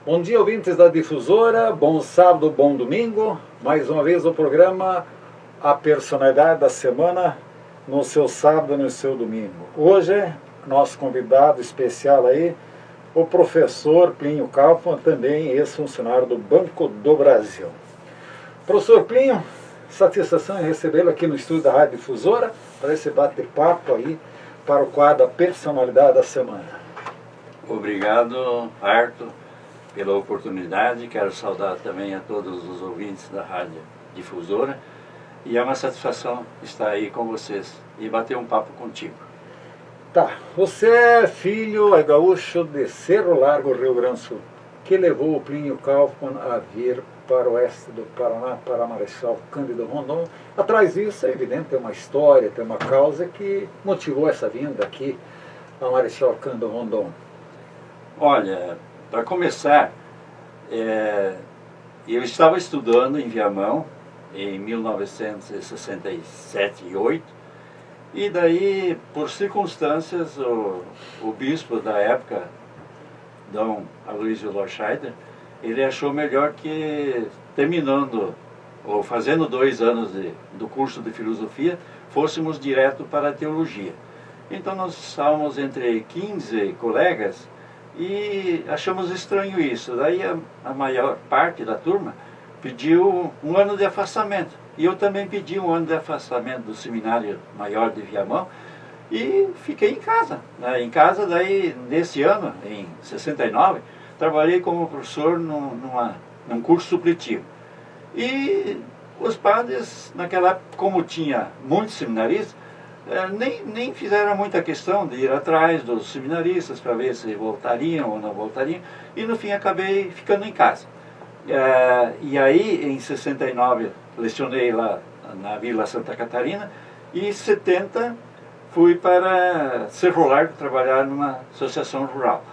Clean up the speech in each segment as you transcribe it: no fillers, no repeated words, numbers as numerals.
Bom dia, ouvintes da Difusora, bom sábado, bom domingo. Mais uma vez o programa A Personalidade da Semana, no seu sábado e no seu domingo. Hoje, nosso convidado especial aí, o professor Plínio Kaufmann, também ex-funcionário do Banco do Brasil. Professor Plínio, satisfação em recebê-lo aqui no estúdio da Rádio Difusora, para esse bate-papo aí, para o quadro A Personalidade da Semana. Obrigado, Arthur, pela oportunidade. Quero saudar também a todos os ouvintes da Rádio Difusora. E é uma satisfação estar aí com vocês e bater um papo contigo. Tá, você é filho, é gaúcho de Cerro Largo, Rio Grande do Sul, que levou o Plínio Kaufmann a vir para o oeste do Paraná, para Marechal Cândido Rondon. Atrás disso, é evidente, tem uma história, tem uma causa que motivou essa vinda aqui a Marechal Cândido Rondon. Olha, para começar, eu estava estudando em Viamão em 1967 e 8, e daí, por circunstâncias, o bispo da época, Dom Aloysio Lorscheider, ele achou melhor que, terminando, ou fazendo 2 anos do curso de filosofia, fôssemos direto para a teologia. Então nós estávamos entre 15 colegas, e achamos estranho isso. Daí a maior parte da turma pediu 1 ano de afastamento. E eu também pedi 1 ano de afastamento do Seminário Maior de Viamão e fiquei em casa. Em casa, daí, nesse ano, em 69, trabalhei como professor num curso supletivo. E os padres, naquela época, como tinha muitos seminaristas, nem fizeram muita questão de ir atrás dos seminaristas para ver se voltariam ou não voltariam, e no fim acabei ficando em casa. E aí, em 69, lecionei lá na Vila Santa Catarina, e em 70 fui para Cerro Largo trabalhar numa associação rural.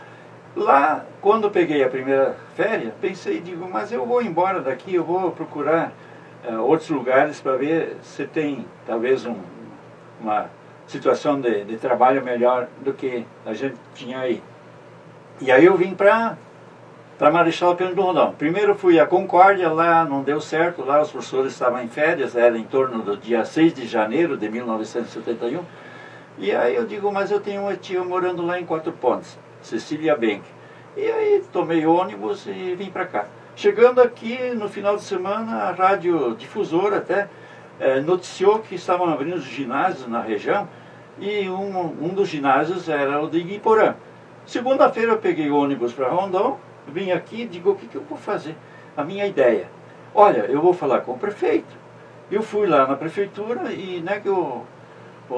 Lá, quando peguei a primeira férias, pensei, mas eu vou embora daqui, eu vou procurar outros lugares para ver se tem talvez uma situação de trabalho melhor do que a gente tinha aí. E aí eu vim para Marechal Cândido Rondon. Primeiro fui a Concórdia, lá não deu certo, lá os professores estavam em férias, era em torno do dia 6 de janeiro de 1971. E aí eu digo, mas eu tenho uma tia morando lá em Quatro Pontes, Cecília Benck. E aí tomei ônibus e vim para cá. Chegando aqui, no final de semana, a Rádio Difusora até noticiou que estavam abrindo os ginásios na região, e um dos ginásios era o de Iguiporã. Segunda-feira eu peguei o ônibus para Rondon, vim aqui e digo, o que eu vou fazer? A minha ideia, olha, eu vou falar com o prefeito. Eu fui lá na prefeitura e que o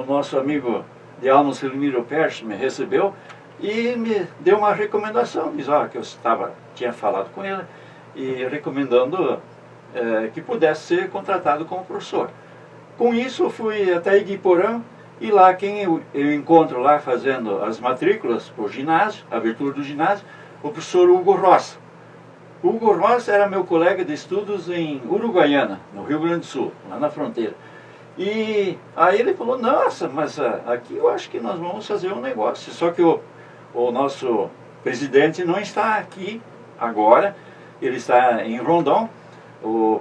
nosso amigo de Almo Selimiro Perch me recebeu e me deu uma recomendação, diz que eu tinha falado com ele, e recomendando que pudesse ser contratado como professor. Com isso eu fui até Iguiporã, e lá quem eu encontro lá fazendo as matrículas por ginásio, a abertura do ginásio, o professor Hugo Ross. Hugo Ross era meu colega de estudos em Uruguaiana, no Rio Grande do Sul, lá na fronteira. E aí ele falou, nossa, mas aqui eu acho que nós vamos fazer um negócio. Só que o nosso presidente não está aqui agora, ele está em Rondon, o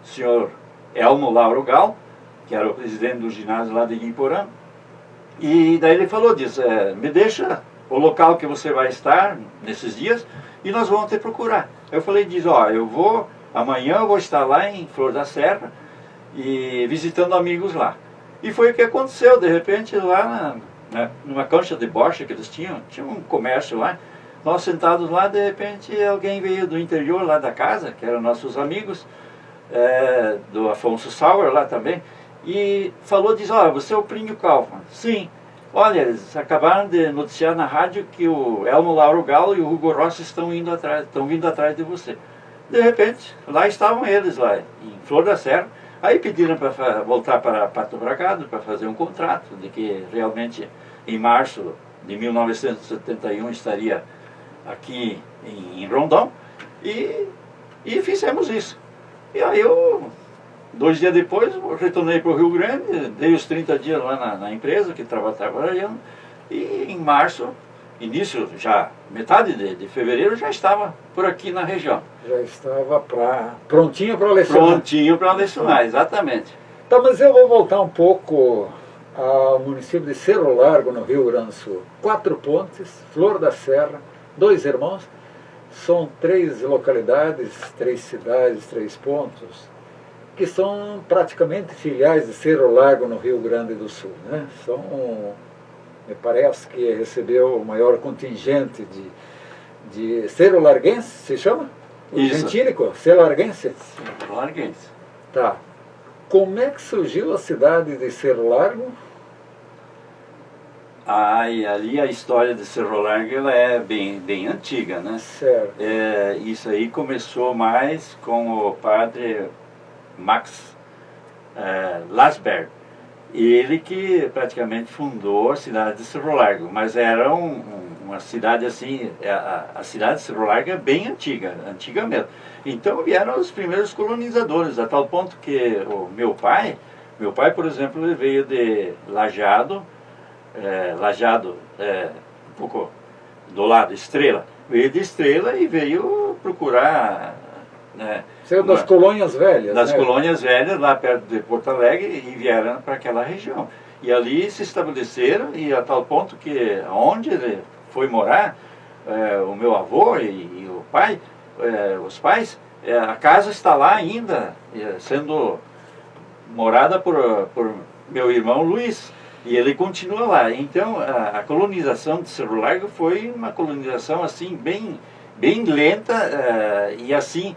senhor Elmo Lauro Gal, que era o presidente do ginásio lá de Iguiporã. E daí ele falou, me deixa o local que você vai estar nesses dias e nós vamos te procurar. Eu falei, amanhã eu vou estar lá em Flor da Serra e visitando amigos lá. E foi o que aconteceu, de repente lá numa cancha de bocha que eles tinha um comércio lá, nós sentados lá, de repente alguém veio do interior lá da casa, que eram nossos amigos, do Afonso Sauer lá também, e falou, você é o Plínio Kaufmann? Sim. Olha, eles acabaram de noticiar na rádio que o Elmo Lauro Galo e o Hugo Ross estão vindo atrás de você. De repente, lá estavam eles, lá em Flor da Serra. Aí pediram para voltar para Pato Bragado para fazer um contrato, de que realmente em março de 1971 estaria aqui em Rondon, e fizemos isso. E aí 2 dias depois, eu retornei para o Rio Grande, dei os 30 dias lá na empresa que estava trabalhando, e em março início, já metade de fevereiro, já estava por aqui na região. Já estava prontinho para lecionar. Prontinho para lecionar, exatamente. Tá, mas eu vou voltar um pouco ao município de Cerro Largo, no Rio Grande do Sul. 4 Pontes, Flor da Serra, 2 Irmãos. São 3 localidades, 3 cidades, 3 pontos, que são praticamente filiais de Cerro Largo, no Rio Grande do Sul, né? Me parece que recebeu o maior contingente de Cerro Larguense, se chama? O Isso. gentílico, Cerro Larguense? Cerro Larguense. Tá. Como é que surgiu a cidade de Cerro Largo? E ali a história de Cerro Largo ela é bem antiga, né? Certo. Isso aí começou mais com o padre Max Lasberg. Ele que praticamente fundou a cidade de Cerro Largo, mas era uma cidade assim, a cidade de Cerro Largo é bem antiga mesmo. Então vieram os primeiros colonizadores, a tal ponto que o meu pai, por exemplo, ele veio de Lajeado, um pouco do lado, Estrela. Veio de Estrela e veio procurar... Saiu das colônias velhas, das né? colônias velhas, lá perto de Porto Alegre, e vieram para aquela região. E ali se estabeleceram, e a tal ponto que onde ele foi morar, o meu avô e o pai, os pais, a casa está lá ainda, sendo morada por meu irmão Luiz. E ele continua lá. Então, a colonização de Cerro Largo foi uma colonização assim bem lenta e assim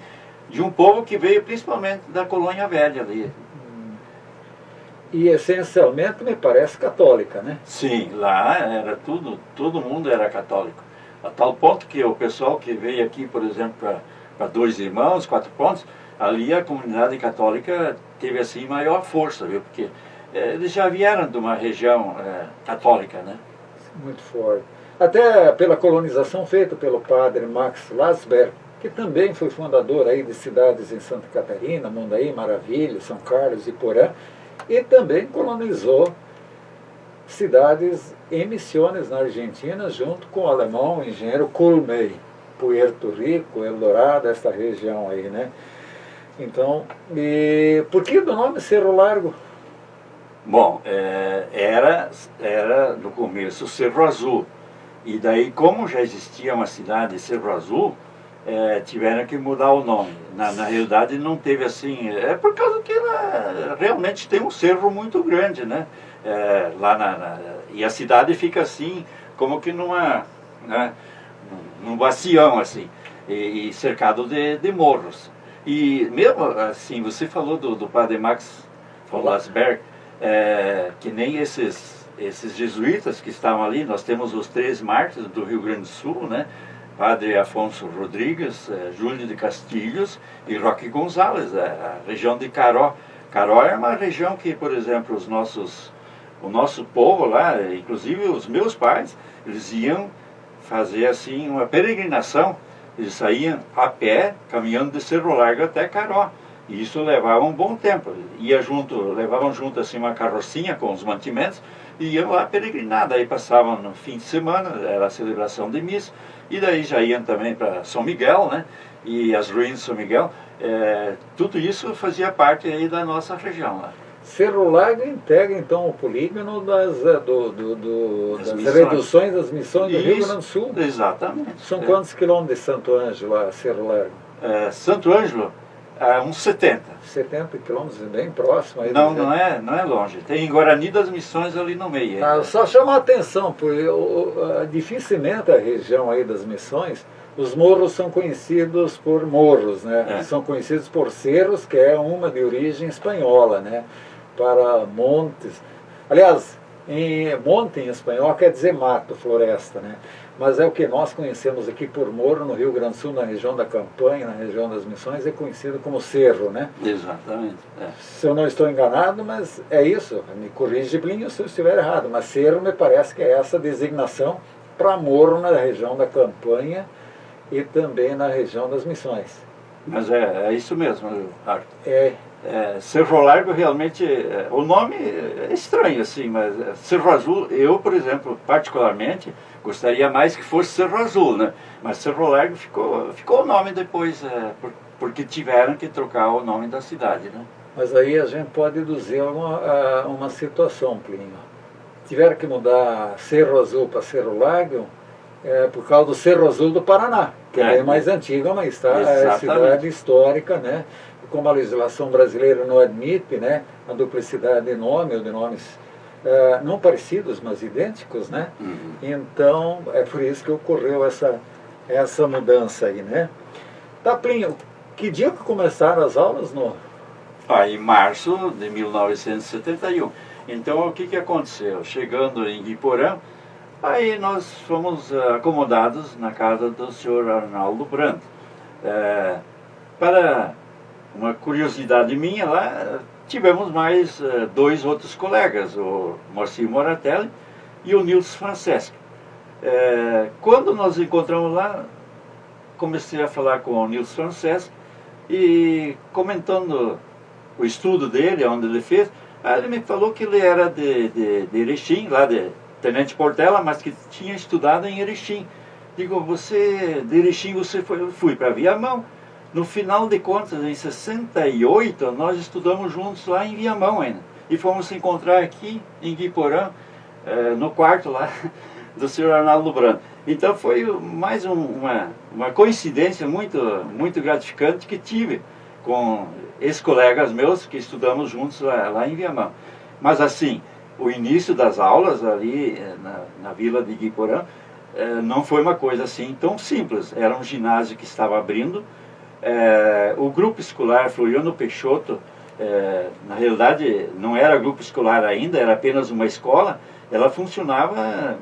de um povo que veio principalmente da colônia velha ali. E essencialmente me parece católica, né? Sim, lá era todo mundo era católico. A tal ponto que o pessoal que veio aqui, por exemplo, para 2 Irmãos, 4 Pontos, ali a comunidade católica teve assim maior força, viu? Porque eles já vieram de uma região católica, né? Muito forte. Até pela colonização feita pelo padre Max Lasberg, que também foi fundador aí de cidades em Santa Catarina, Mundaí, Maravilha, São Carlos e Porã, e também colonizou cidades em Misiones, na Argentina, junto com o alemão o engenheiro Colmey, Puerto Rico, Eldorado, esta região aí, né? Então, e por que do nome Cerro Largo? Bom, era no começo Cerro Azul. E daí, como já existia uma cidade Cerro Azul, tiveram que mudar o nome. Na realidade não teve assim, por causa que ela realmente tem um cerro muito grande, né? E a cidade fica assim, como que num bacião assim, e cercado de morros. E mesmo assim, você falou do padre Max von Lasberg, que nem esses jesuítas que estavam ali, nós temos os 3 mártires do Rio Grande do Sul, né? Padre Afonso Rodrigues, Júlio de Castilhos e Roque Gonzalez, a região de Caró. Caró é uma região que, por exemplo, o nosso povo lá, inclusive os meus pais, eles iam fazer assim uma peregrinação, eles saíam a pé, caminhando de Cerro Largo até Caró. E isso levava um bom tempo. Levavam junto assim uma carrocinha com os mantimentos e iam lá peregrinar. Daí passavam no fim de semana, era a celebração de missa, e daí já iam também para São Miguel, né? E as ruínas de São Miguel. Tudo isso fazia parte aí da nossa região lá. Cerro Largo integra então o polígono das reduções das missões do Rio Grande do Sul. Exatamente. São quantos quilômetros de Santo Ângelo a Cerro Largo? Santo Ângelo, uns 70. 70 quilômetros, bem próximo. Aí não é longe. Tem Guarani das Missões ali no meio. Só chama a atenção, porque dificilmente a região aí das Missões, os morros são conhecidos por morros, né? São conhecidos por cerros, que é uma de origem espanhola, né? Para montes. Aliás, monte em espanhol quer dizer mato, floresta, né? Mas é o que nós conhecemos aqui por morro no Rio Grande do Sul, na região da Campanha, na região das Missões, é conhecido como cerro, né? Exatamente. Se eu não estou enganado, mas é isso, me corrige, Plínio, se eu estiver errado, mas cerro me parece que é essa designação para morro na região da Campanha e também na região das Missões. Mas é isso mesmo, Arthur. Cerro Largo realmente, o nome é estranho assim, mas Cerro Azul, eu, por exemplo, particularmente, Gostaria mais que fosse Cerro Azul, né? Mas Cerro Largo ficou o nome depois, porque tiveram que trocar o nome da cidade, né? Mas aí a gente pode deduzir uma situação, Plínio. Tiveram que mudar Cerro Azul para Cerro Largo por causa do Cerro Azul do Paraná, que é mais antiga, mas é cidade histórica, né? Como a legislação brasileira não admite, né, a duplicidade de nome ou de nomes não parecidos, mas idênticos, né? Então, é por isso que ocorreu essa mudança aí, né? Tá, Plínio, que dia que começaram as aulas em março de 1971. Então, o que aconteceu? Chegando em Guiporã, aí nós fomos acomodados na casa do senhor Arnaldo Brandt. Para uma curiosidade minha lá, tivemos mais dois outros colegas, o Moacir Moratelli e o Nilson Franceschi. Quando nós encontramos lá, comecei a falar com o Nilson Franceschi e comentando o estudo dele, onde ele fez, aí ele me falou que ele era de Erechim, lá de Tenente Portela, mas que tinha estudado em Erechim. Digo, de Erechim você fui para Viamão. No final de contas, em 68, nós estudamos juntos lá em Viamão ainda. E fomos se encontrar aqui em Guiporã, no quarto lá do senhor Arnaldo Brandt. Então foi mais uma coincidência muito gratificante que tive com esses colegas meus que estudamos juntos lá em Viamão. Mas assim, o início das aulas ali na vila de Guiporã não foi uma coisa assim tão simples. Era um ginásio que estava abrindo. O grupo escolar Floriano Peixoto, na realidade não era grupo escolar ainda, era apenas uma escola. Ela funcionava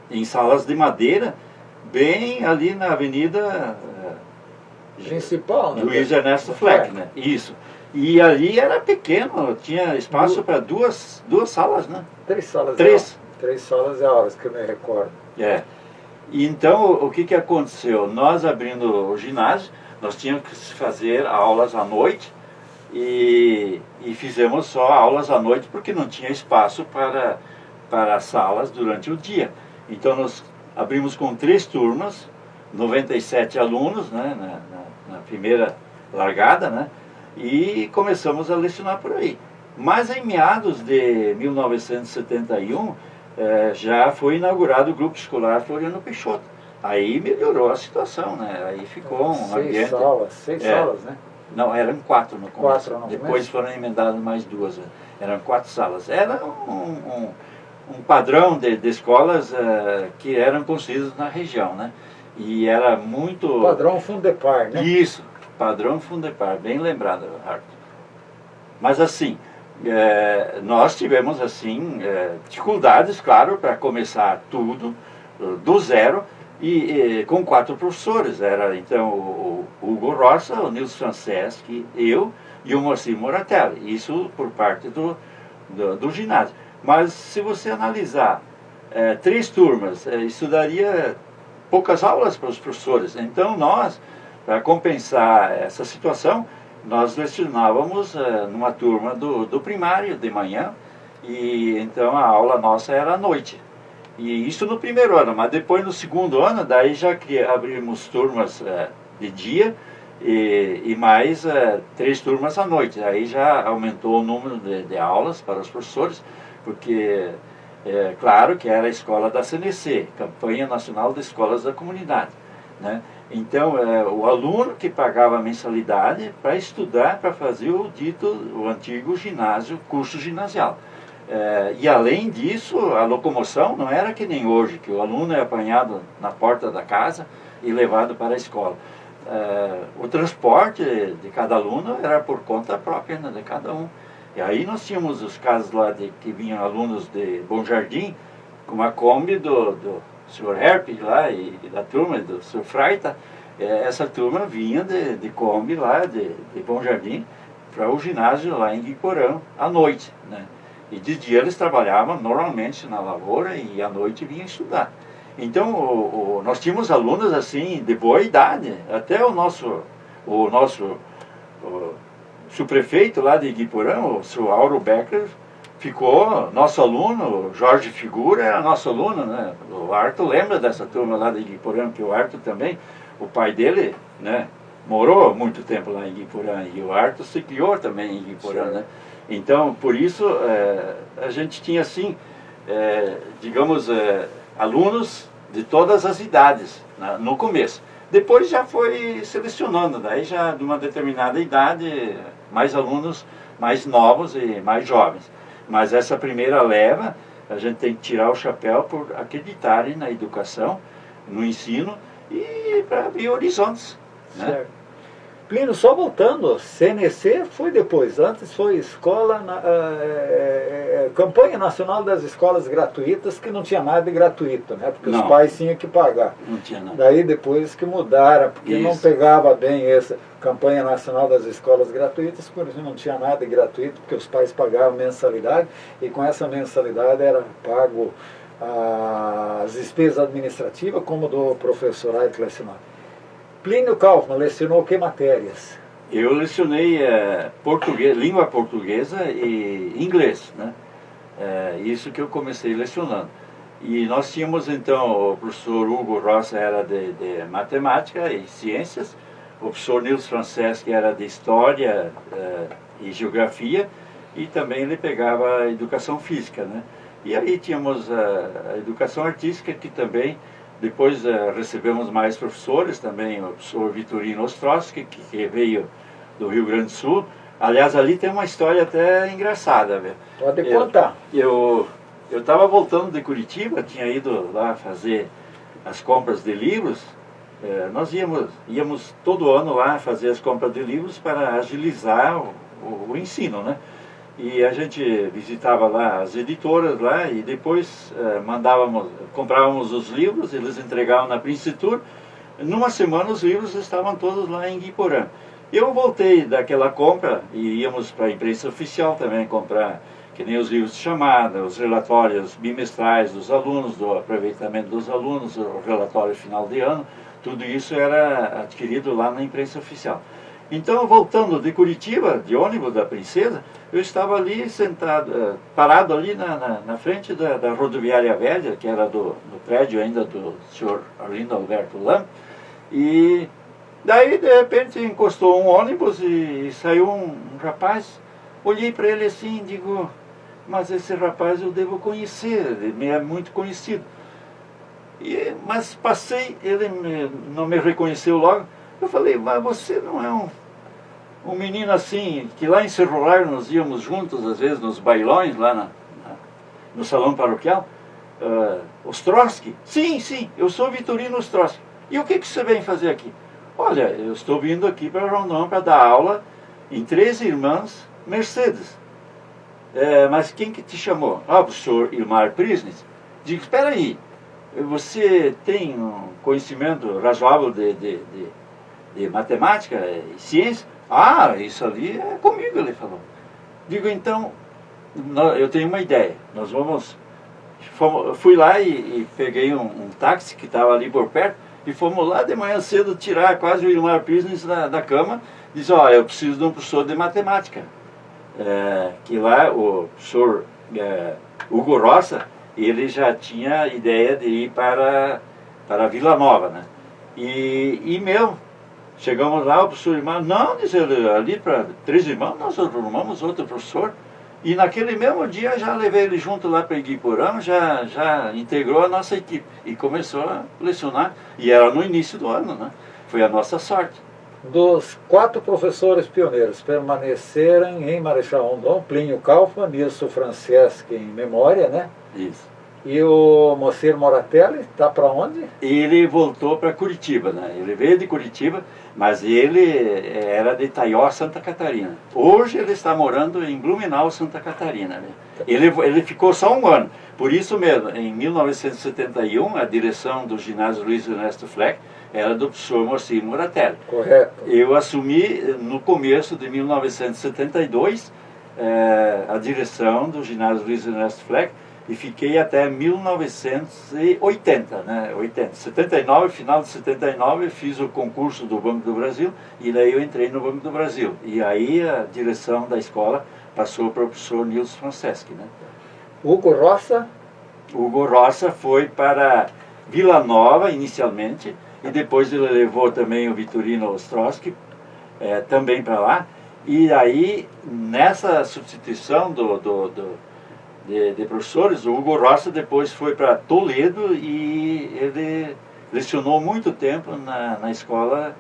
em salas de madeira, bem ali na avenida principal, né? Luiz Ernesto Fleck, né? Isso. E ali era pequeno, tinha espaço para duas salas, né? Três salas. Três salas de aulas, que eu me recordo. E então, o que aconteceu? Nós abrindo o ginásio, nós tínhamos que fazer aulas à noite e fizemos só aulas à noite porque não tinha espaço para salas durante o dia. Então nós abrimos com 3 turmas, 97 alunos, né, na primeira largada, né, e começamos a lecionar por aí. Mas em meados de 1971 já foi inaugurado o grupo escolar Floriano Peixoto. Aí melhorou a situação, né? Aí ficou um ambiente... Seis salas, né? Não, eram 4 no começo. 4 no Depois começo? Foram emendadas mais 2. Eram 4 salas. Era um padrão de escolas que eram construídas na região, né? E era muito... Padrão Fundepar, né? Isso, padrão Fundepar, bem lembrado, Arthur. Mas assim, nós tivemos assim dificuldades, claro, para começar tudo do zero. E com 4 professores, era então o Hugo Roça, o Nilson Franceschi, eu e o Moacir Moratelli, isso por parte do ginásio. Mas se você analisar 3 turmas, estudaria poucas aulas para os professores. Então nós, para compensar essa situação, nós lecionávamos numa turma do primário de manhã, e então a aula nossa era à noite. E isso no primeiro ano, mas depois no segundo ano, daí já abrimos turmas de dia e mais 3 turmas à noite. Aí já aumentou o número de aulas para os professores, porque claro que era a escola da CNC, Campanha Nacional de Escolas da Comunidade, né? Então o aluno que pagava a mensalidade para estudar, para fazer o antigo ginásio, curso ginasial. E além disso, a locomoção não era que nem hoje, que o aluno é apanhado na porta da casa e levado para a escola. O transporte de cada aluno era por conta própria, né, de cada um. E aí nós tínhamos os casos lá que vinham alunos de Bom Jardim, com a Kombi do Sr. Herpes lá e da turma do Sr. Freita. Essa turma vinha de Kombi lá de Bom Jardim para o ginásio lá em Guiporã à noite, né? E de dia eles trabalhavam normalmente na lavoura e à noite vinham estudar. Então nós tínhamos alunos assim de boa idade. Até o nosso subprefeito lá de Guiporã, o Sr. Auro Becker, ficou nosso aluno, Jorge Figura era nosso aluno, né? O Arthur lembra dessa turma lá de Iguiporã, que o Arthur também, o pai dele, né, morou muito tempo lá em Iguiporã, e o Arthur se criou também em Iguiporã, né? Então, por isso, a gente tinha assim, digamos, alunos de todas as idades, né, no começo. Depois já foi selecionando, daí já de uma determinada idade, mais alunos mais novos e mais jovens. Mas essa primeira leva, a gente tem que tirar o chapéu por acreditarem na educação, no ensino e para abrir horizontes. Né? Certo. Plínio, só voltando, CNC foi depois, antes foi escola, Campanha Nacional das Escolas Gratuitas, que não tinha nada de gratuito, né? Porque os pais tinham que pagar. Não tinha nada. Daí depois que mudaram, porque não pegava bem essa Campanha Nacional das Escolas Gratuitas, porque não tinha nada de gratuito, porque os pais pagavam mensalidade, e com essa mensalidade era pago as despesas administrativas, como do professor que lecionava. Plínio Kaufmann lecionou que matérias? Eu lecionei português, língua portuguesa e inglês, né? Isso que eu comecei lecionando. E nós tínhamos então, o professor Hugo Rossa era de matemática e ciências, o professor Nils Franceschi era de história e geografia, e também ele pegava a educação física, né? E aí tínhamos a educação artística, que também depois recebemos mais professores, também o professor Vitorino Ostrowski, que veio do Rio Grande do Sul. Aliás, ali tem uma história até engraçada. Viu? Pode contar. Eu estava voltando de Curitiba, tinha ido lá fazer as compras de livros. Nós íamos todo ano lá fazer as compras de livros para agilizar o ensino, né? E a gente visitava lá as editoras lá e depois comprávamos os livros, eles entregavam na Prince Tour. Numa semana os livros estavam todos lá em Iguiporã. Eu voltei daquela compra e íamos para a imprensa oficial também comprar, que nem os livros de chamada, os relatórios bimestrais dos alunos, do aproveitamento dos alunos, o relatório final de ano, tudo isso era adquirido lá na imprensa oficial. Então, voltando de Curitiba, de ônibus da Princesa, eu estava ali sentado, parado ali na frente da rodoviária velha, que era do prédio ainda do senhor Arlindo Alberto Lam, e daí, de repente, encostou um ônibus e saiu um rapaz. Olhei para ele assim e digo, mas esse rapaz eu devo conhecer, ele é muito conhecido. Mas passei, ele não me reconheceu logo. Eu falei, mas você não é um menino assim, que lá em Cerro nós íamos juntos, às vezes, nos bailões, lá no salão paroquial, Ostrowski? Sim, eu sou Vitorino Ostrowski. E o que você vem fazer aqui? Olha, eu estou vindo aqui para Rondon para dar aula em 3 irmãs Mercedes. Mas quem que te chamou? O professor Ilmar Prisnes. Digo, espera aí, você tem um conhecimento razoável de matemática e ciência? Isso ali é comigo, ele falou. Digo, então, eu tenho uma ideia. Fui lá e peguei um táxi que estava ali por perto e fomos lá de manhã cedo tirar quase o Ilmar Prisnes da cama. Diz, eu preciso de um professor de matemática. Que lá o professor Hugo Rossa, ele já tinha a ideia de ir para Vila Nova, né? Chegamos lá, o professor Irmão, não, diz ele, ali para 3 irmãos, nós arrumamos outro professor. E naquele mesmo dia já levei ele junto lá para Iguiporã, já integrou a nossa equipe e começou a lecionar. E era no início do ano, né? Foi a nossa sorte. Dos 4 professores pioneiros permaneceram em Marechal Rondon, Plínio Kaufmann, Nilson Franceschi em memória, né? Isso. E o Moacir Moratelli está para onde? Ele voltou para Curitiba, né? Ele veio de Curitiba, mas ele era de Itaió, Santa Catarina. Hoje ele está morando em Blumenau, Santa Catarina, né? Ele ficou só um ano. Por isso mesmo, em 1971, a direção do ginásio Luiz Ernesto Fleck era do professor Moacir Moratelli. Correto. Eu assumi no começo de 1972 a direção do ginásio Luiz Ernesto Fleck, e fiquei até 1980, né? 79, final de 79, fiz o concurso do Banco do Brasil, e daí eu entrei no Banco do Brasil. E aí a direção da escola passou para o professor Nilson Franceschi, né? Hugo Roça? Hugo Roça foi para Vila Nova inicialmente, e depois ele levou também o Vitorino Ostrowski também para lá. E aí, nessa substituição de professores, o Hugo Roça depois foi para Toledo e ele lecionou muito tempo na escola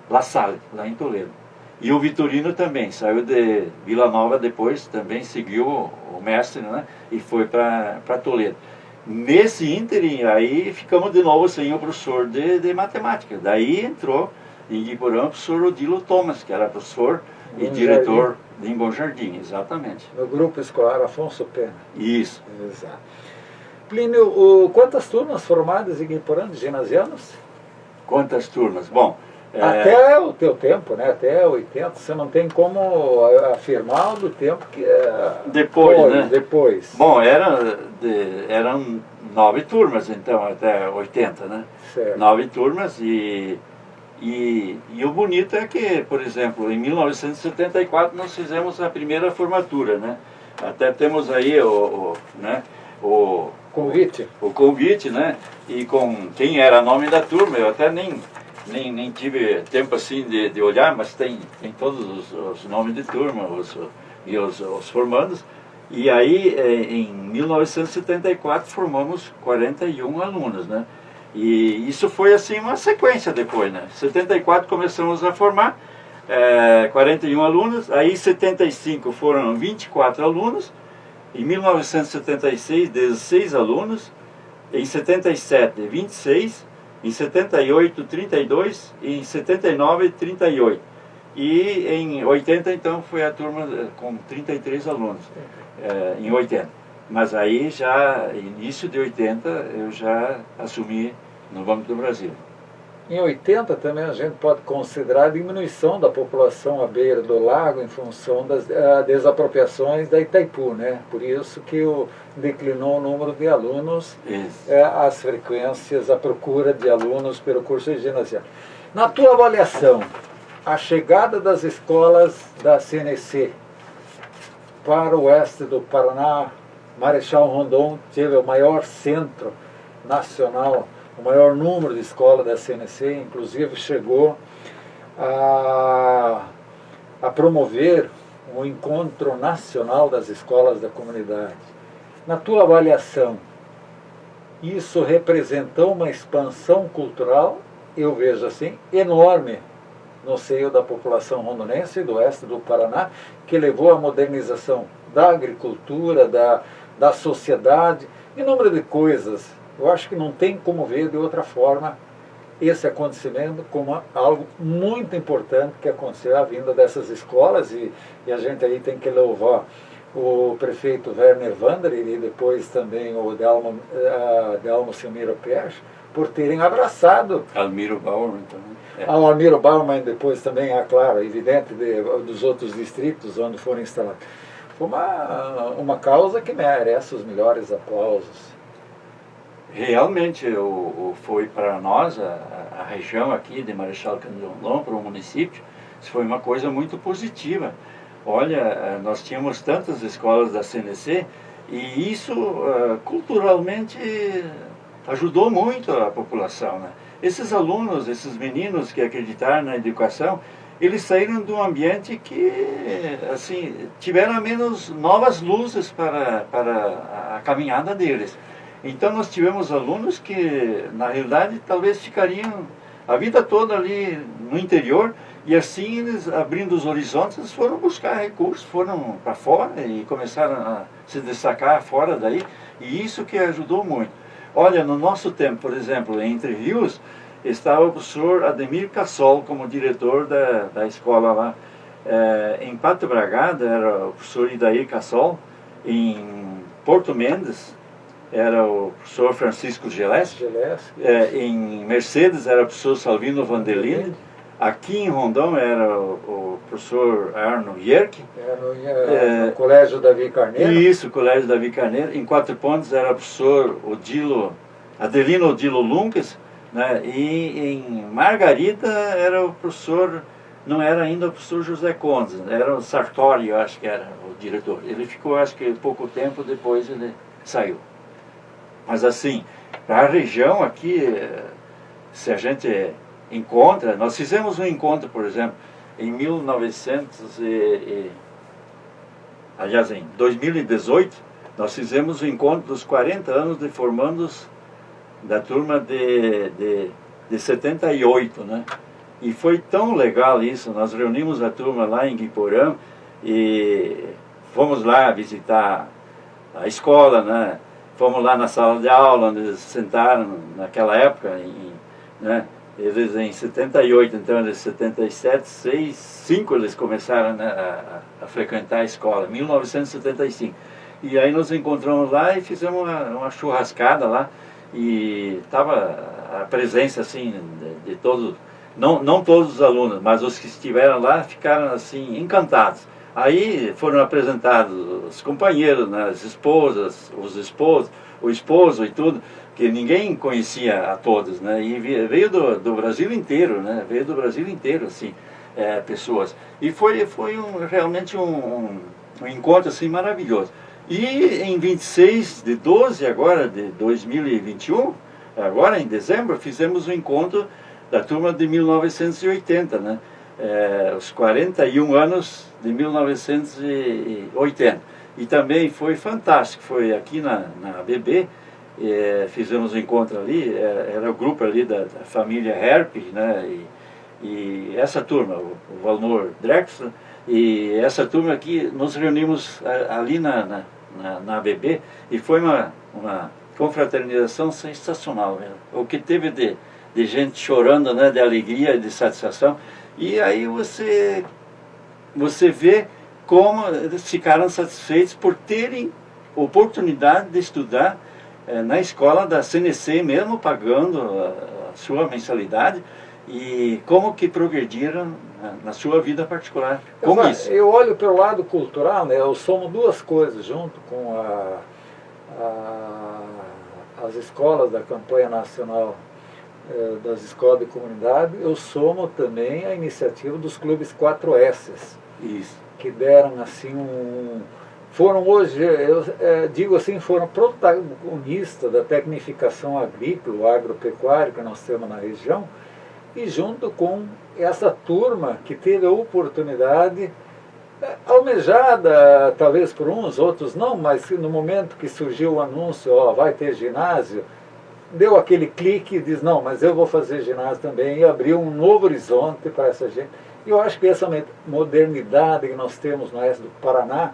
La Salle, lá em Toledo. E o Vitorino também, saiu de Vila Nova depois, também seguiu o mestre, né, e foi para Toledo. Nesse ínterim, aí ficamos de novo sem o professor de matemática. Daí entrou em Ibiporã o professor Odilo Thomas, que era professor e diretor em Bom Jardim, exatamente. No grupo escolar Afonso Pena. Isso. Exato. Plínio, quantas turmas formadas em Ibiporã de ginasianos? Quantas turmas? Bom... Até o teu tempo, né? Até 80, você não tem como afirmar do tempo que depois, foi, né? Depois. Bom, eram 9 turmas, então, até 80, né? Certo. 9 turmas e o bonito é que, por exemplo, em 1974 nós fizemos a primeira formatura, né? Até temos aí o convite, né? E com quem era nome da turma, eu até nem tive tempo assim de olhar, mas tem todos os nomes de turma os formandos. E aí, em 1974, formamos 41 alunos, né? E isso foi assim uma sequência depois, né? Em 74 começamos a formar 41 alunos, aí em 75 foram 24 alunos, em 1976, 16 alunos, em 77, 26, em 78, 32, e em 79, 38. E em 80, então, foi a turma com 33 alunos, em 80. Mas aí, já, início de 80, eu já assumi no Banco do Brasil. Em 80 também a gente pode considerar a diminuição da população à beira do lago em função das desapropriações da Itaipu, né? Por isso que declinou o número de alunos, as frequências, a procura de alunos pelo curso de ginasial. Na tua avaliação, a chegada das escolas da CNC para o oeste do Paraná, Marechal Rondon teve o maior centro nacional, o maior número de escolas da CNC, inclusive chegou a promover um encontro nacional das escolas da comunidade. Na tua avaliação, isso representou uma expansão cultural, eu vejo assim, enorme no seio da população rondonense do oeste do Paraná, que levou à modernização da agricultura, da sociedade, inúmero de coisas. Eu acho que não tem como ver de outra forma esse acontecimento como algo muito importante que aconteceu a vinda dessas escolas, e a gente aí tem que louvar o prefeito Werner Wander e depois também o Delmo Silmiro Pérez por terem abraçado. Almiro Bauerman também. O Almiro Bauerman depois também, claro, evidente, dos outros distritos onde foram instalados. Foi uma causa que merece os melhores aplausos. Realmente foi para nós, a região aqui de Marechal Cândido Rondon, para o município, isso foi uma coisa muito positiva. Olha, nós tínhamos tantas escolas da CNC e isso culturalmente ajudou muito a população, né? Esses alunos, esses meninos que acreditaram na educação, eles saíram de um ambiente que, assim, tiveram menos novas luzes para a caminhada deles. Então nós tivemos alunos que, na realidade, talvez ficariam a vida toda ali no interior, e assim eles, abrindo os horizontes, eles foram buscar recursos, foram para fora e começaram a se destacar fora daí, e isso que ajudou muito. Olha, no nosso tempo, por exemplo, em Entre Rios, estava o professor Ademir Cassol como diretor da escola lá. Em Pato Bragada era o professor Idair Cassol, em Porto Mendes era o professor Francisco Geleschi, em Mercedes era o professor Salvino Vandelini, aqui em Rondon era o professor Arno Yerke, no Colégio Davi Carneiro. Isso, Colégio Davi Carneiro. Em Quatro Pontes era o professor Adelino Odilo Lunques, né? E em Margarida era o professor não era ainda o professor José Condes, era o Sartori, eu acho que era o diretor. Ele ficou, acho que pouco tempo, depois ele saiu. Mas assim, para a região aqui, se a gente encontra, nós fizemos um encontro, por exemplo, em 2018, nós fizemos o encontro dos 40 anos de formandos da turma de 78, né? E foi tão legal isso, nós reunimos a turma lá em Guiporã e fomos lá visitar a escola, né? Fomos lá na sala de aula, onde eles sentaram naquela época, né? Eles em 78, então eles em 77, 6, 5 eles começaram, né, a frequentar a escola, 1975. E aí nos encontramos lá e fizemos uma churrascada lá, e estava a presença assim de todos, não todos os alunos, mas os que estiveram lá ficaram assim encantados. Aí foram apresentados os companheiros, né, as esposas, os esposos, o esposo e tudo, que ninguém conhecia a todos, né, e veio do Brasil inteiro, né, veio do Brasil inteiro, assim, pessoas. E foi realmente um encontro assim maravilhoso. E em 26/12 agora, de 2021, agora em dezembro, fizemos um encontro da turma de 1980, né? Os 41 anos de 1980. E também foi fantástico, foi aqui na ABB, fizemos um encontro ali, era o grupo ali da família Herp, né? E essa turma, o Valmor Drexler, e essa turma aqui, nos reunimos ali na ABB, e foi uma confraternização sensacional mesmo. O que teve de gente chorando, né, de alegria e de satisfação. E aí você vê como eles ficaram satisfeitos por terem oportunidade de estudar na escola da CNC, mesmo pagando a sua mensalidade, e como que progrediram na sua vida particular com isso. Eu olho pelo lado cultural, né? Eu somo duas coisas junto com as escolas da campanha nacional das escolas de comunidade. Eu somo também a iniciativa dos clubes 4S, isso, que deram assim foram hoje, eu digo assim, foram protagonistas da tecnificação agrícola, agropecuária que nós temos na região, e junto com essa turma que teve a oportunidade, almejada talvez por uns, outros não, mas no momento que surgiu o anúncio, vai ter ginásio, deu aquele clique e diz, não, mas eu vou fazer ginásio também, e abriu um novo horizonte para essa gente. E eu acho que essa modernidade que nós temos no oeste do Paraná,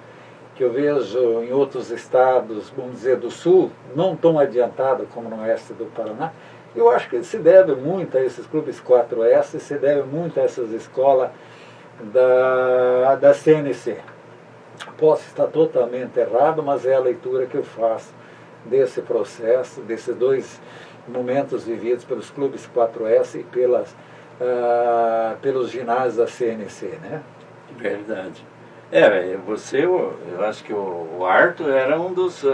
que eu vejo em outros estados, vamos dizer, do sul, não tão adiantado como no oeste do Paraná, eu acho que se deve muito a esses clubes 4S, se deve muito a essas escolas da CNC. Posso estar totalmente errado, mas é a leitura que eu faço desse processo, desses dois momentos vividos pelos clubes 4S e pelos ginásios da CNC, né? Verdade. Eu acho que o Arthur era um dos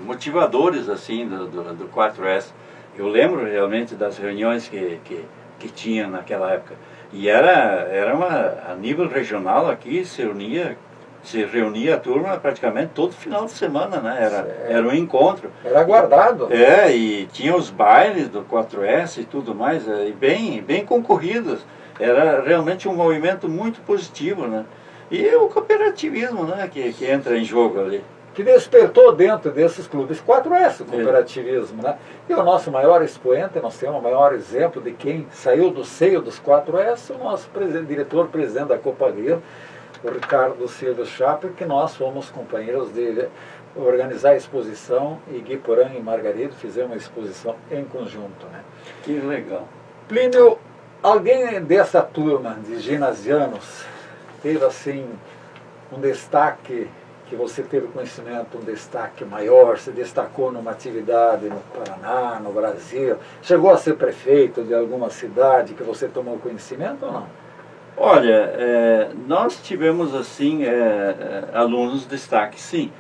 motivadores assim do 4S. Eu lembro realmente das reuniões que tinha naquela época. E era a nível regional aqui, se reunia a turma praticamente todo final de semana, né? Era um encontro. Era aguardado. E tinha os bailes do 4S e tudo mais, e bem concorridos. Era realmente um movimento muito positivo, né? E o cooperativismo, né, que entra em jogo ali. Que despertou dentro desses clubes 4S, o cooperativismo, né? E o nosso maior expoente, nós temos o maior exemplo de quem saiu do seio dos 4S, o nosso diretor-presidente da Copagria, o Ricardo Silva Chaper, que nós fomos companheiros dele organizar a exposição, e Guiporã e Margarido fizemos uma exposição em conjunto, né? Que legal. Plínio, alguém dessa turma de ginasianos teve assim um destaque, que você teve conhecimento, um destaque maior, se destacou numa atividade no Paraná, no Brasil, chegou a ser prefeito de alguma cidade que você tomou conhecimento ou não? Olha, nós tivemos assim alunos de destaque, sim.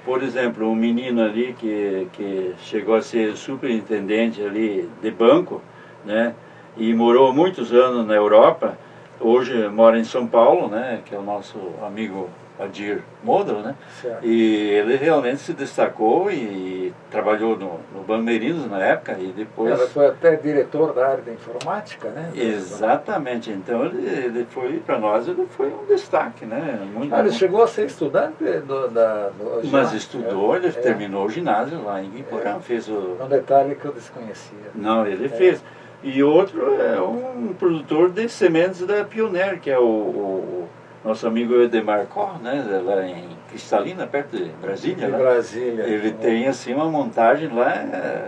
Por exemplo, um menino ali que chegou a ser superintendente ali de banco, né, e morou muitos anos na Europa, hoje mora em São Paulo, né, que é o nosso amigo Adir Model, né? Certo. E ele realmente se destacou e trabalhou no Bamerinos na época e depois... Ele foi até diretor da área da informática, né? Exatamente, então ele foi, para nós, ele foi um destaque, né? Muito, ele chegou a ser estudante do mas estudou, ele terminou o ginásio lá em Guiporã, fez o... Um detalhe que eu desconhecia. Não, ele fez. E outro é um produtor de sementes da Pioneer, que é o nosso amigo Edemar Cor, né, lá em Cristalina, perto de Brasília. Brasília. Ele tem assim uma montagem lá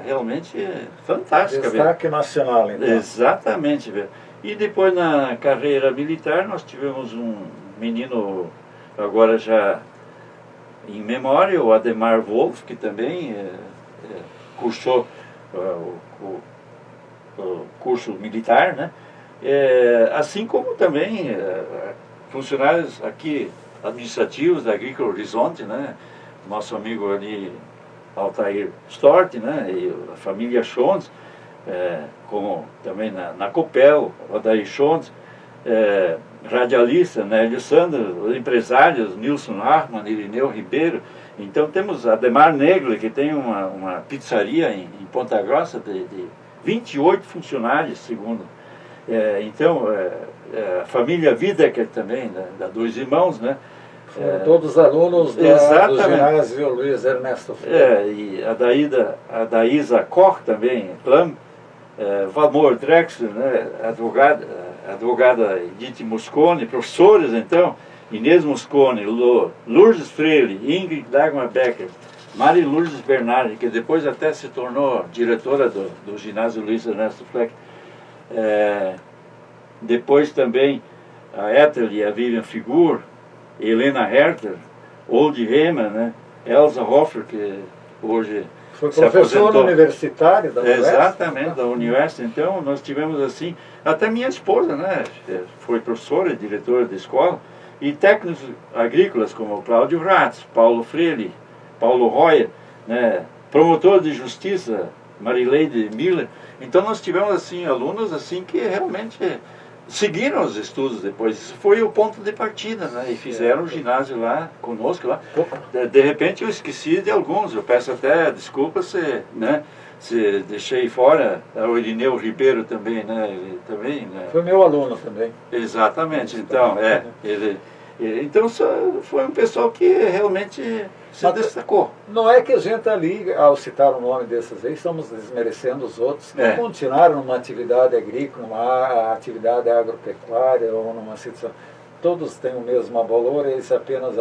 realmente fantástica. Destaque nacional, então. Exatamente. Velho. E depois na carreira militar nós tivemos um menino, agora já em memória, o Ademar Wolff, que também cursou o curso militar, né? Assim como também funcionários aqui administrativos da Agrícola Horizonte, né? Nosso amigo ali, Altair Stort, né? E a família Schontz, como também na Copel, Odair Schontz, radialista, né? Hélio Sandro, empresários, Nilson Achmann, Irineu Ribeiro. Então temos Ademar Negro, que tem uma pizzaria em Ponta Grossa de 28 funcionários, segundo. Então, a família Widecker também, da Dois Irmãos, né? Foram todos alunos do ginásio Luiz Ernesto Freire. E a Daísa Koch também, Clam, Valmor Drexler, né? Advogada Edith Moscone, professores, então, Inês Moscone, Lourdes Freire, Ingrid Dagmar Becker, Mari Lourdes Bernardi, que depois até se tornou diretora do ginásio Luiz Ernesto Fleck. Depois também a Ethel e a Vivian Figur, Helena Herter, Old Heman, né? Elsa Hoffer, que hoje foi professora universitária da Universidade. Exatamente, da Universidade. Então nós tivemos assim, até minha esposa, né? Foi professora e diretora de escola, e técnicos agrícolas como Cláudio Ratz, Paulo Freire, Paulo Royer, né? Promotor de justiça, Marileide Miller. Então nós tivemos assim alunos assim que realmente seguiram os estudos depois. Isso foi o ponto de partida, né? E fizeram o ginásio lá conosco lá. De repente eu esqueci de alguns. Eu peço até desculpa se, né? Se deixei fora o Irineu Ribeiro também, né? Ele também, né? Foi meu aluno também. Exatamente. Então então foi um pessoal que realmente se destacou. Não é que a gente ali, ao citar o nome desses aí, estamos desmerecendo os outros que continuaram numa atividade agrícola, numa atividade agropecuária ou numa situação. Todos têm o mesmo valor, esse é apenas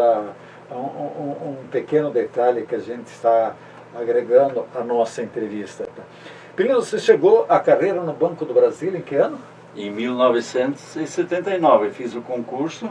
um pequeno detalhe que a gente está agregando à nossa entrevista. Plínio, você chegou à carreira no Banco do Brasil em que ano? Em 1979, eu fiz o concurso.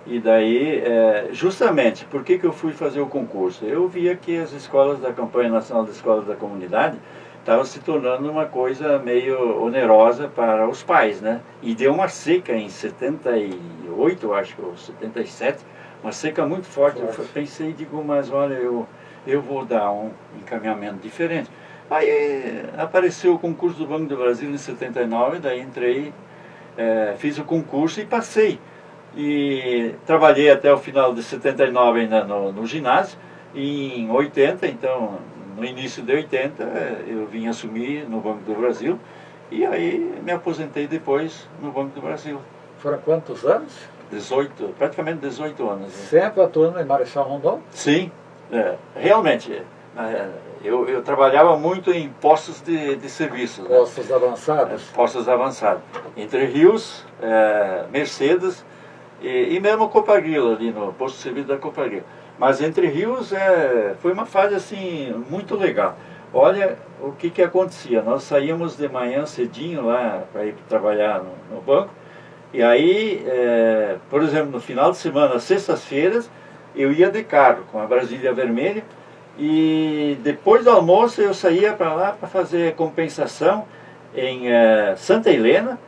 E daí, justamente, por que eu fui fazer o concurso? Eu via que as escolas da Campanha Nacional das Escolas da Comunidade estavam se tornando uma coisa meio onerosa para os pais, né? E deu uma seca em 78, acho que, ou 77, uma seca muito forte. Eu pensei, digo, mas olha, eu vou dar um encaminhamento diferente. Aí apareceu o concurso do Banco do Brasil em 79, daí entrei, fiz o concurso e passei. E trabalhei até o final de 79 ainda no ginásio, e em 80, então, no início de 80, eu vim assumir no Banco do Brasil, e aí me aposentei depois no Banco do Brasil. Foram quantos anos? 18, praticamente 18 anos. Né? Sempre atuando em Marechal Rondon? Sim, realmente. Eu trabalhava muito em postos de serviço. Postos avançados? Postos avançados. Entre Rios, Mercedes, e mesmo Copagrilo, ali no posto de serviço da Copagrilo. Mas Entre Rios foi uma fase assim muito legal. Olha o que acontecia. Nós saímos de manhã cedinho lá para ir trabalhar no banco. E aí, por exemplo, no final de semana, sextas-feiras, eu ia de carro com a Brasília Vermelha. E depois do almoço eu saía para lá para fazer compensação em Santa Helena.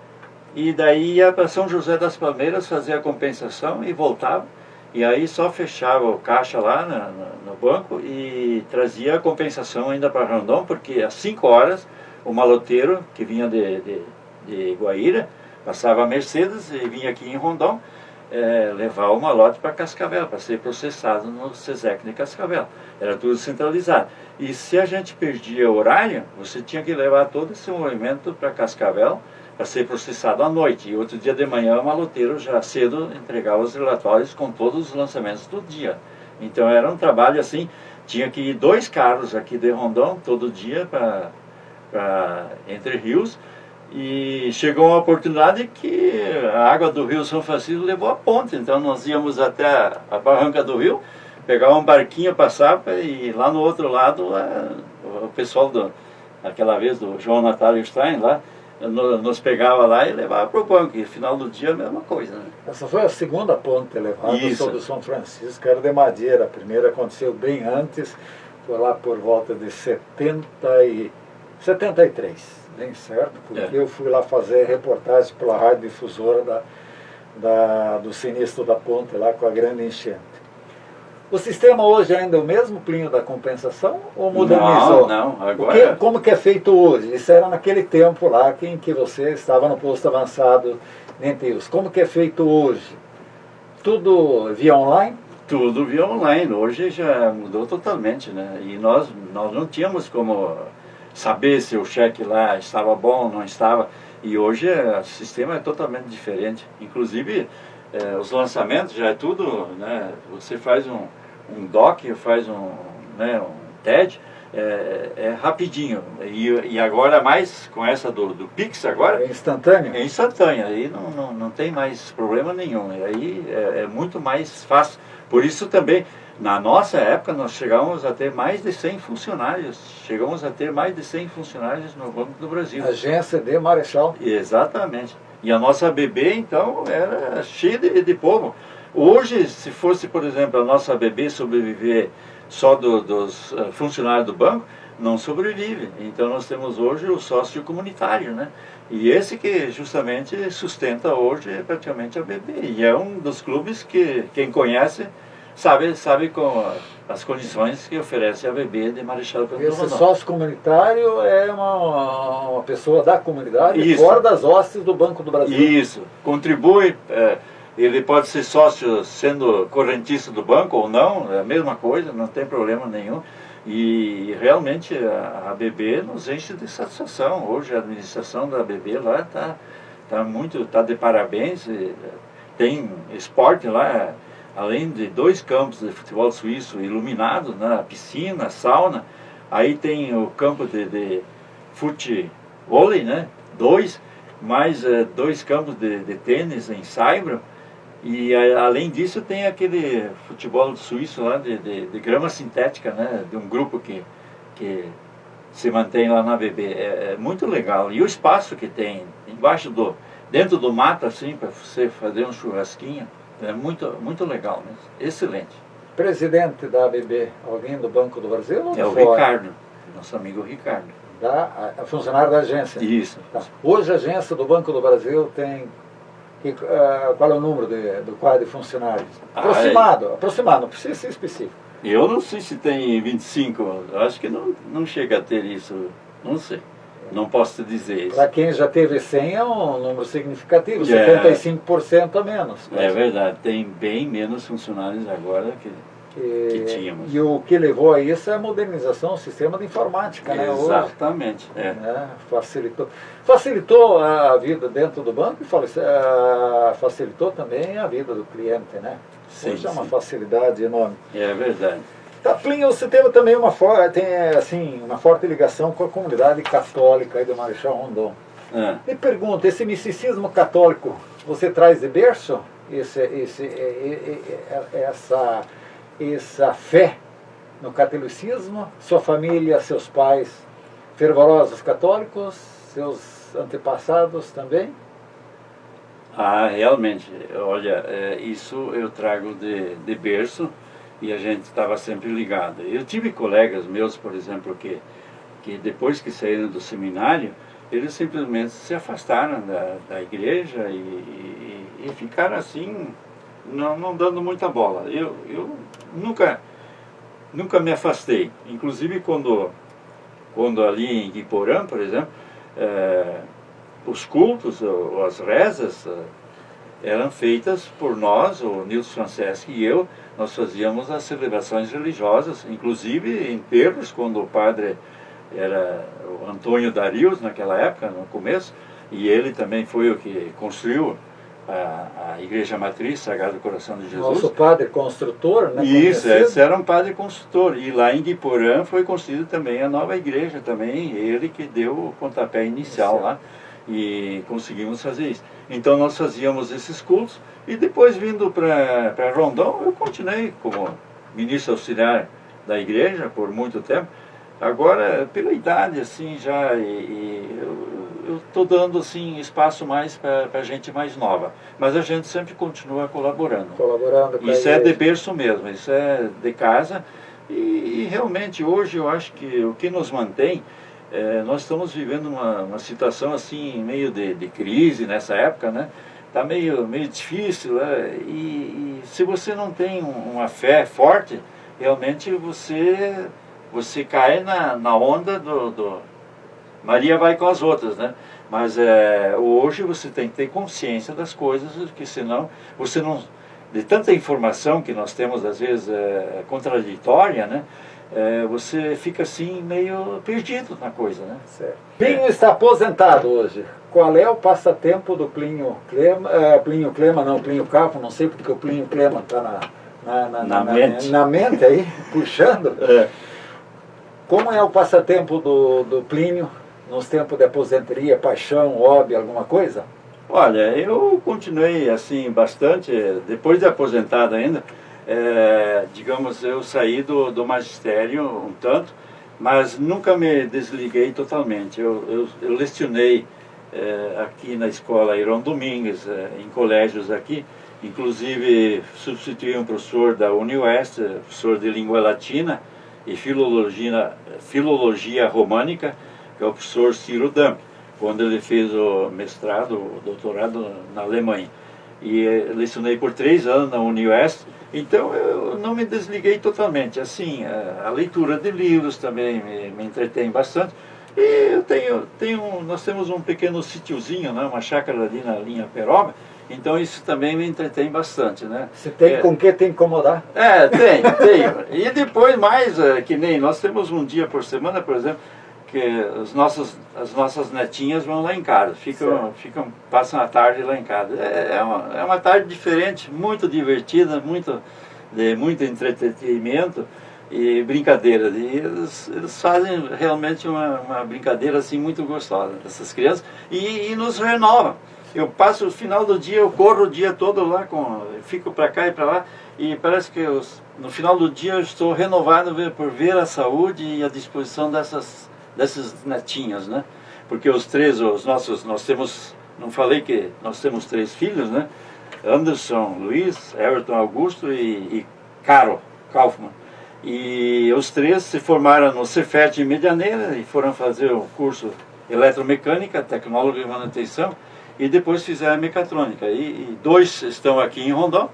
E daí ia para São José das Palmeiras fazer a compensação e voltava. E aí só fechava o caixa lá no banco e trazia a compensação ainda para Rondon, porque às 5 horas o maloteiro, que vinha de Guaíra, Passava a Mercedes e vinha aqui em Rondon levar o malote para Cascavel, para ser processado no SESEC de Cascavel. Era tudo centralizado. E se a gente perdia horário, você tinha que levar todo esse movimento para Cascavel para ser processado à noite. E outro dia de manhã o maloteiro já cedo entregava os relatórios com todos os lançamentos do dia. Então era um trabalho assim, tinha que ir 2 carros aqui de Rondon todo dia para Entre Rios. E chegou uma oportunidade que a água do Rio São Francisco levou a ponte. Então nós íamos até a barranca do rio, pegar um barquinho, passar e lá no outro lado o pessoal aquela vez do João Natário Stein lá, nos pegava lá e levava para o banco. E no final do dia a mesma coisa, né? Essa foi a segunda ponte levada sobre o São Francisco, era de madeira. A primeira aconteceu bem antes, foi lá por volta de 73, bem certo, porque eu fui lá fazer reportagem pela rádio difusora do sinistro da ponte lá com a grande enchente. O sistema hoje ainda é o mesmo, Plínio, da compensação, ou modernizou? Não, agora... Como que é feito hoje? Isso era naquele tempo lá em que você estava no posto avançado de Entre Rios. Como que é feito hoje? Tudo via online? Tudo via online. Hoje já mudou totalmente, né? E nós não tínhamos como saber se o cheque lá estava bom ou não estava. E hoje o sistema é totalmente diferente. Inclusive... os lançamentos já é tudo, né? Você faz um doc, faz um TED, rapidinho. E agora mais com essa do Pix agora... É instantâneo? É instantâneo, aí não tem mais problema nenhum. E aí é muito mais fácil. Por isso também, na nossa época, nós chegamos a ter mais de 100 funcionários. Chegamos a ter mais de 100 funcionários no Banco do Brasil. Agência de Marechal. Exatamente. E a nossa ABB, então, era cheia de povo. Hoje, se fosse, por exemplo, a nossa ABB sobreviver só dos funcionários do banco, não sobrevive. Então, nós temos hoje o sócio comunitário, né? E esse que justamente sustenta hoje praticamente a ABB. E é um dos clubes que quem conhece sabe com as condições que oferece a ABB de Marechal Cândido Rondon. Esse sócio comunitário é uma pessoa da comunidade, Isso. Fora das hostes do Banco do Brasil. Isso, contribui, ele pode ser sócio sendo correntista do banco ou não, é a mesma coisa, não tem problema nenhum. E realmente a ABB nos enche de satisfação. Hoje a administração da ABB lá está de parabéns, tem esporte lá. Além de 2 campos de futebol suíço iluminados, né, piscina, sauna, aí tem o campo de futevôlei, né, 2, mais 2 campos de tênis em saibro, e além disso tem aquele futebol suíço lá de grama sintética, né, de um grupo que se mantém lá na ABB. É muito legal. E o espaço que tem dentro do mato, assim, para você fazer um churrasquinho, é muito legal mesmo, excelente. Presidente da ABB, alguém do Banco do Brasil? Ou É o fora? Ricardo, nosso amigo Ricardo. Funcionário da agência? Isso. Tá. Hoje a agência do Banco do Brasil tem... qual é o número do quadro de funcionários? Aproximado, não precisa ser específico. Eu não sei se tem 25, eu acho que não chega a ter isso, não sei. Não posso te dizer isso. Para quem já teve 100 é um número significativo, 75% a menos. É verdade, tem bem menos funcionários agora que tínhamos. E o que levou a isso é a modernização do sistema de informática, né? Exatamente. Hoje, facilitou a vida dentro do banco e facilitou também a vida do cliente, né? Sim, hoje é uma facilidade enorme. É verdade. Plínio, você teve também uma forte ligação com a comunidade católica aí do Marechal Rondon. Me pergunta, esse misticismo católico, você traz de berço essa fé no catolicismo? Sua família, seus pais, fervorosos católicos, seus antepassados também? Realmente, olha, isso eu trago de berço. E a gente estava sempre ligado. Eu tive colegas meus, por exemplo, que depois que saíram do seminário, eles simplesmente se afastaram da igreja e ficaram assim, não dando muita bola. Eu nunca me afastei. Inclusive quando ali em Guiporã, por exemplo, os cultos, as rezas, eram feitas por nós, o Nilson Franceschi e eu. Nós fazíamos as celebrações religiosas, inclusive enterros, quando o padre era o Antônio Darius, naquela época, no começo, e ele também foi o que construiu a Igreja Matriz, Sagrado Coração de Jesus. Nosso padre construtor, né? Isso, esse era um padre construtor. E lá em Guiporã foi construída também a nova igreja, também ele que deu o pontapé inicial lá. E conseguimos fazer isso. Então nós fazíamos esses cultos, e depois vindo para Rondon, eu continuei como ministro auxiliar da igreja por muito tempo. Agora, pela idade, assim, já, eu estou dando, assim, espaço mais para gente mais nova. Mas a gente sempre continua colaborando. Colaborando com isso é de berço mesmo, isso é de casa. E realmente, hoje, eu acho que o que nos mantém, nós estamos vivendo uma situação, assim, meio de crise nessa época, né? Está meio difícil, né? E se você não tem uma fé forte, realmente você cai na onda do Maria vai com as outras, né? Mas hoje você tem que ter consciência das coisas, porque senão você não... De tanta informação que nós temos, às vezes, contraditória, né? Você fica assim meio perdido na coisa, né? Certo. Plínio está aposentado hoje. Qual é o passatempo do Plínio Clema? Plínio Clema, não, Plínio Carpo, não sei porque o Plínio Clema está na mente aí, puxando. Como é o passatempo do Plínio nos tempos de aposentadoria, paixão, hobby, alguma coisa? Olha, eu continuei assim bastante, depois de aposentado ainda, digamos, eu saí do magistério um tanto, mas nunca me desliguei totalmente. Eu lecionei aqui na escola Irão Domingues, em colégios aqui, inclusive substituí um professor da UniOeste, professor de língua latina e filologia românica, que é o professor Ciro Damp, quando ele fez o mestrado, o doutorado na Alemanha. E lecionei por 3 anos na UniOeste, então eu não me desliguei totalmente. Assim, a leitura de livros também me entretém bastante. E nós temos um pequeno sítiozinho, né, uma chácara ali na linha Peroba, então isso também me entretém bastante, né? Você tem com que te incomodar? Tem. E depois mais, que nem nós temos um dia por semana, por exemplo, que as nossas netinhas vão lá em casa, passam a tarde lá em casa. É uma tarde diferente, muito divertida, de muito entretenimento e brincadeira. E eles fazem realmente uma brincadeira assim muito gostosa, essas crianças, e nos renovam. Eu passo o final do dia, eu corro o dia todo lá, fico para cá e para lá, e parece que no final do dia eu estou renovado por ver a saúde e a disposição dessas netinhas, né? Porque nós temos, não falei que nós temos 3 filhos, né? Anderson, Luiz, Everton Augusto e Caro Kaufmann. E os 3 se formaram no Cefet em Medianeira e foram fazer o curso Eletromecânica, Tecnólogo de Manutenção, e depois fizeram a Mecatrônica. E 2 estão aqui em Rondon,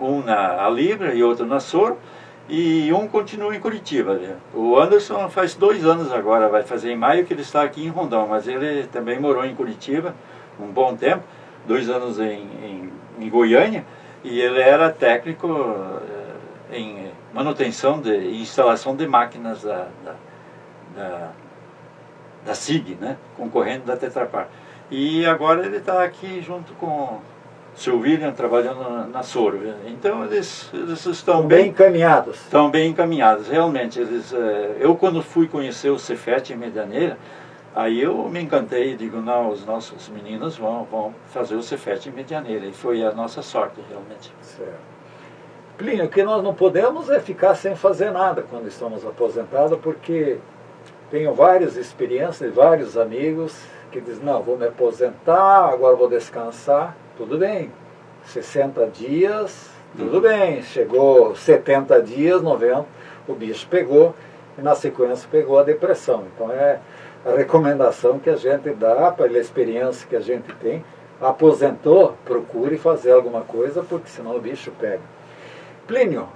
um na Libra e outro na Soro, e um continua em Curitiba. O Anderson faz 2 anos agora, vai fazer em maio, que ele está aqui em Rondon, mas ele também morou em Curitiba um bom tempo, 2 anos em Goiânia, e ele era técnico em manutenção e instalação de máquinas da SIG, né, concorrente da Tetra Pak. E agora ele está aqui junto com o Sr. William, trabalhando na Soro. Então eles estão bem encaminhados. Estão bem encaminhados, realmente. Eu quando fui conhecer o Cefet em Medianeira, aí eu me encantei e digo, não, os nossos meninos vão fazer o Cefet em Medianeira. E foi a nossa sorte, realmente. Certo. Plínio, o que nós não podemos é ficar sem fazer nada quando estamos aposentados, porque tenho várias experiências, vários amigos que dizem, não, vou me aposentar, agora vou descansar. Tudo bem, 60 dias, tudo bem, chegou 70 dias, 90, o bicho pegou, e na sequência pegou a depressão. Então é a recomendação que a gente dá, pela experiência que a gente tem, aposentou, procure fazer alguma coisa, porque senão o bicho pega. Plínio,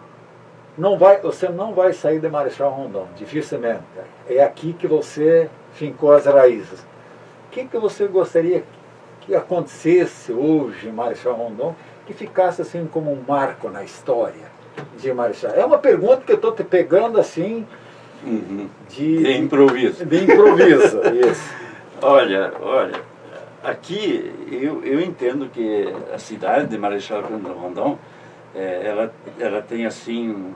você não vai sair de Marechal Rondon, dificilmente. É aqui que você fincou as raízes. que você gostaria que acontecesse hoje em Marechal Rondon, que ficasse assim como um marco na história de Marechal? É uma pergunta que eu estou te pegando assim de improviso. De improviso, isso. Olha, aqui eu entendo que a cidade de Marechal Cândido Rondon, ela tem assim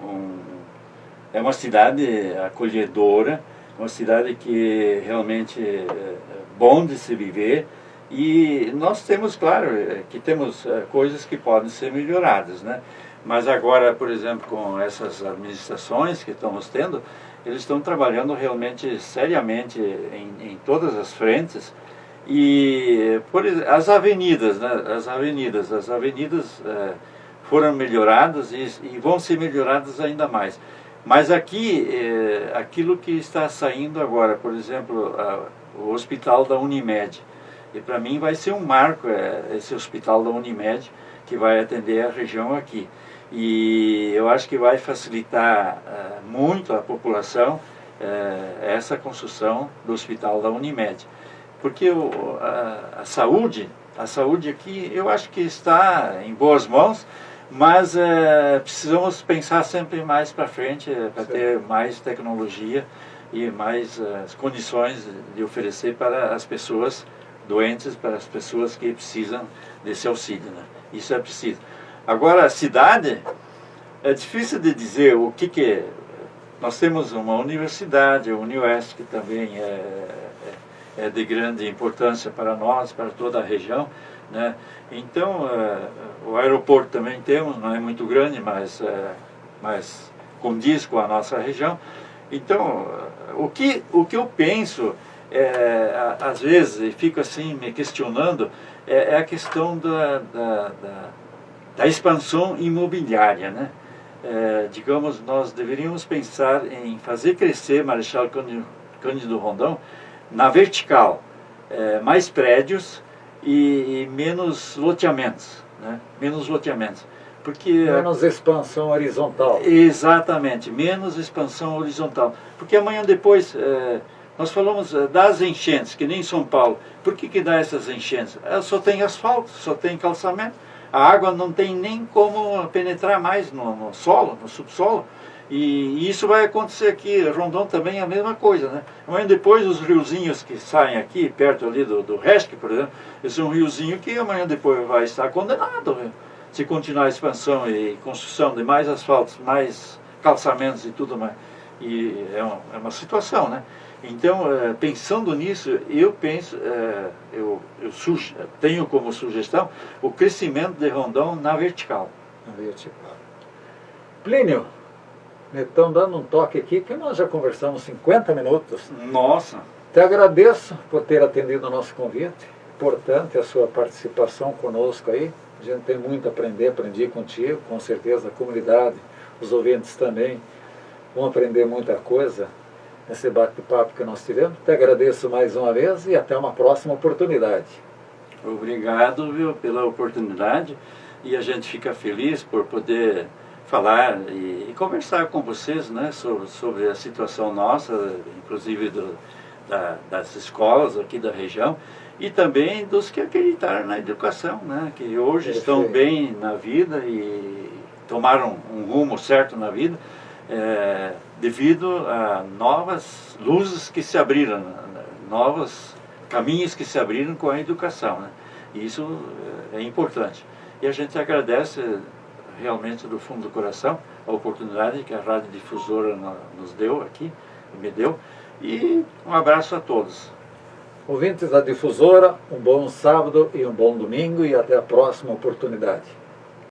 é uma cidade acolhedora, uma cidade que realmente é bom de se viver, e nós temos, claro, que temos coisas que podem ser melhoradas, né? Mas agora, por exemplo, com essas administrações que estamos tendo, eles estão trabalhando realmente seriamente em todas as frentes. E as avenidas, né? As avenidas foram melhoradas e vão ser melhoradas ainda mais. Mas aqui, aquilo que está saindo agora, por exemplo, o hospital da Unimed, e para mim vai ser um marco esse hospital da Unimed, que vai atender a região aqui. E eu acho que vai facilitar muito a população essa construção do hospital da Unimed. Porque a saúde aqui, eu acho que está em boas mãos, mas precisamos pensar sempre mais para frente, para ter mais tecnologia e mais condições de oferecer para as pessoas doentes, para as pessoas que precisam desse auxílio, né? Isso é preciso. Agora, a cidade, é difícil de dizer o que é. Nós temos uma universidade, a Unioeste, que também é de grande importância para nós, para toda a região, né? Então, o aeroporto também temos, não é muito grande, mas condiz com a nossa região. Então, o que eu penso, às vezes, e fico assim me questionando, é a questão da expansão imobiliária, né? Digamos, nós deveríamos pensar em fazer crescer Marechal Cândido Rondon na vertical, mais prédios e menos loteamentos, né? Menos loteamentos. Porque, menos expansão horizontal. Exatamente, menos expansão horizontal. Porque amanhã depois, nós falamos das enchentes, que nem em São Paulo. Por que dá essas enchentes? Só tem asfalto, só tem calçamento. A água não tem nem como penetrar mais no solo, no subsolo. E isso vai acontecer aqui. Rondon também é a mesma coisa, né? Amanhã depois os riozinhos que saem aqui, perto ali do Resque, por exemplo, esse é um riozinho que amanhã depois vai estar condenado, né? Se continuar a expansão e construção de mais asfaltos, mais calçamentos e tudo mais. E é uma situação, né? Então, pensando nisso, eu penso, tenho como sugestão o crescimento de Rondon na vertical. Na vertical. Plínio, me estão dando um toque aqui, que nós já conversamos 50 minutos. Nossa! Te agradeço por ter atendido o nosso convite. Importante a sua participação conosco aí. A gente tem muito a aprender, aprendi contigo, com certeza a comunidade, os ouvintes também vão aprender muita coisa nesse bate-papo que nós tivemos. Te agradeço mais uma vez e até uma próxima oportunidade. Obrigado, viu, pela oportunidade, e a gente fica feliz por poder falar e conversar com vocês, né, sobre a situação nossa, inclusive das escolas aqui da região, e também dos que acreditaram na educação, né, que hoje estão bem na vida e tomaram um rumo certo na vida, devido a novas luzes que se abriram, novos caminhos que se abriram com a educação, né? E isso é importante. E a gente agradece realmente do fundo do coração a oportunidade que a Rádio Difusora nos deu aqui, me deu, e um abraço a todos. Ouvintes da Difusora, um bom sábado e um bom domingo e até a próxima oportunidade.